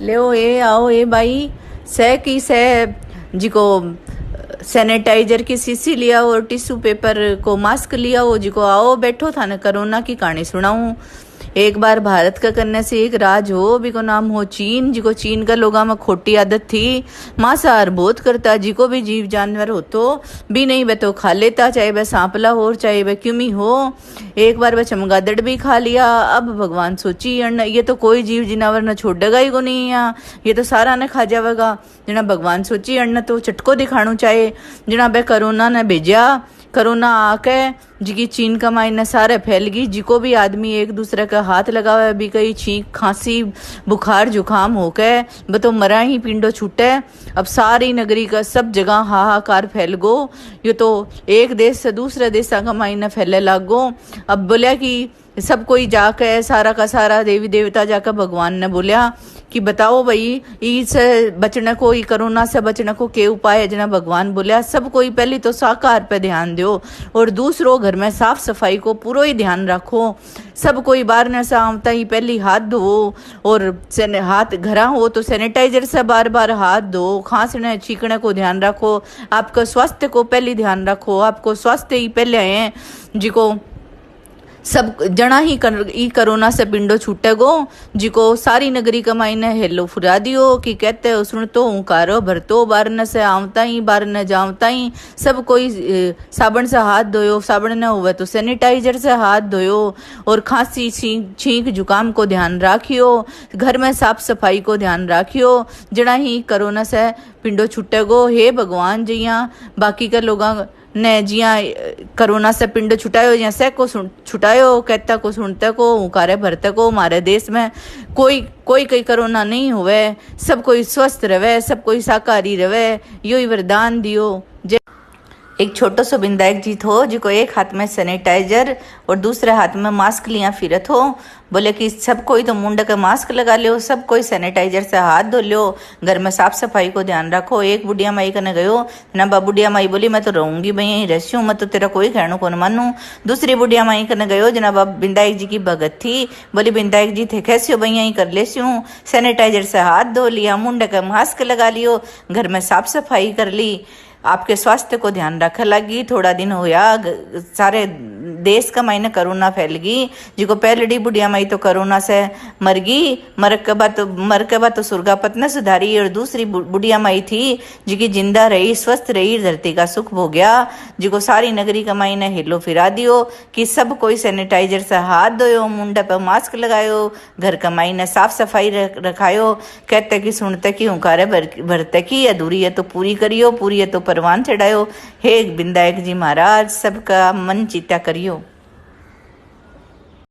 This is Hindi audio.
ले ए आओ ए भाई सह की सह जी को सैनिटाइजर की शीशी लिया और टिश्यू पेपर को मास्क लिया हो जी को आओ बैठो था ना कोरोना की कहानी सुनाऊं। एक बार भारत का करने से एक राज हो भी को नाम हो चीन जी को चीन का लोगा में खोटी आदत थी मांसाहार बहुत करता जी को भी जीव जानवर हो तो भी नहीं वह तो खा लेता चाहे वह सांपला हो चाहे वह क्यूमी हो। एक बार वह चमगादड़ भी खा लिया। अब भगवान सोची अन्न ये तो कोई जीव जिनावर न छोड़ेगा ही को नहीं यहाँ ये तो सारा न खा जाएगा। जना भगवान सोची अन्न तो चटको दिखाणु चाहे जना वह कोरोना ने भेजा। कोरोना आके जी चीन का माइन सारे फैल गई जी को भी आदमी एक दूसरे का हाथ लगावे भी कई छींक खांसी बुखार जुकाम होके ब तो मरा ही पिंडो छूटे। अब सारी नगरी का सब जगह हाहाकार फैल गो। ये तो एक देश से दूसरे देश का माइन फैले लाग गो। अब बोलिया कि सब कोई जाके सारा का सारा देवी देवता जाकर भगवान ने बोलिया कि बताओ भाई इससे बचने को ई कोरोना से बचने को के उपाय है। जना भगवान बोलिया सब कोई पहले तो शाकाहार पे ध्यान दो और दूसरों घर में साफ सफाई को पूरा ही ध्यान रखो। सब कोई बाहर न से आवता ही पहले हाथ धो और हाथ घरा हो तो सैनिटाइजर से बार बार हाथ धो। खांसने छींकने को ध्यान रखो। आपका स्वास्थ्य को पहले ध्यान रखो। आपको स्वास्थ्य ही पहले है जी को सब जना ही ई कोरोना से पिंडो छूटेगो जी को सारी नगरी कमाई ने हेलो फुरा दियो कि कहते हो सुन तो उकारो भरतो बार न से आवता ही बार न जावता ही सब कोई साबुन से हाथ धोयो साबुन न हुए तो सैनिटाइजर से हाथ धोयो और खांसी छींक जुकाम को ध्यान राखियो। घर में साफ सफाई को ध्यान राखियो जना ही कोरोना से पिंडो छूटेगो। हे भगवान जिया बाकी के लोग ने जिया कोरोना से पिंड छुटायो या से को छुटायो कहता को सुनते को उकारे भरते को हमारे देश में कोई कोरोना नहीं हुए सब कोई स्वस्थ रहे सब कोई शाकाहारी रहे यो ही वरदान दियो। एक छोटो सो विधायक जी थो जिको एक हाथ में सैनिटाइजर और दूसरे हाथ में मास्क लिया फिरत हो। बोले कि सब कोई तो मुंड का मास्क लगा लियो सब कोई सैनिटाइजर से हाथ धो लियो घर में साफ सफाई को ध्यान रखो। एक बुढ़िया माई कने गयो ना बा बुढ़िया माई बोली मैं तो रहूंगी भाई यहीं रहूं मैं तो तेरा कोई कहना कौन मानू। दूसरी बुढ़िया माई कने गयो जना बा विधायक जी की भगत थी बोली विधायक जी थे कैसे हो भाई यहीं कर लेस्यूं सैनिटाइजर से हाथ धो लिया मुंड का मास्क लगा लियो घर में साफ सफाई कर ली। आपके स्वास्थ्य को ध्यान रख लगी। थोड़ा दिन होया सारे देश का मायने कोरोना फैल गई जिको पहलड़ी बुढ़िया माई तो कोरोना से मर गई मर के बाद तो सुर्गापत ने सुधारी और दूसरी बुढ़िया माई थी जिकी जिंदा रही स्वस्थ रही धरती का सुख भोग गया जिको सारी नगरी का माई ने हिलो फिरा दियो कि सब कोई सैनिटाइजर से हाथ धोयो मुंडे पे मास्क लगायो घर का माई ने साफ सफाई रखायो। कहते कि सुनते कि हुंकारे भरते की अधूरी है तो पूरी करियो पूरी है तो परवान चढ़ायो। हे विधायक जी महाराज सबका मन चित्ता करियो।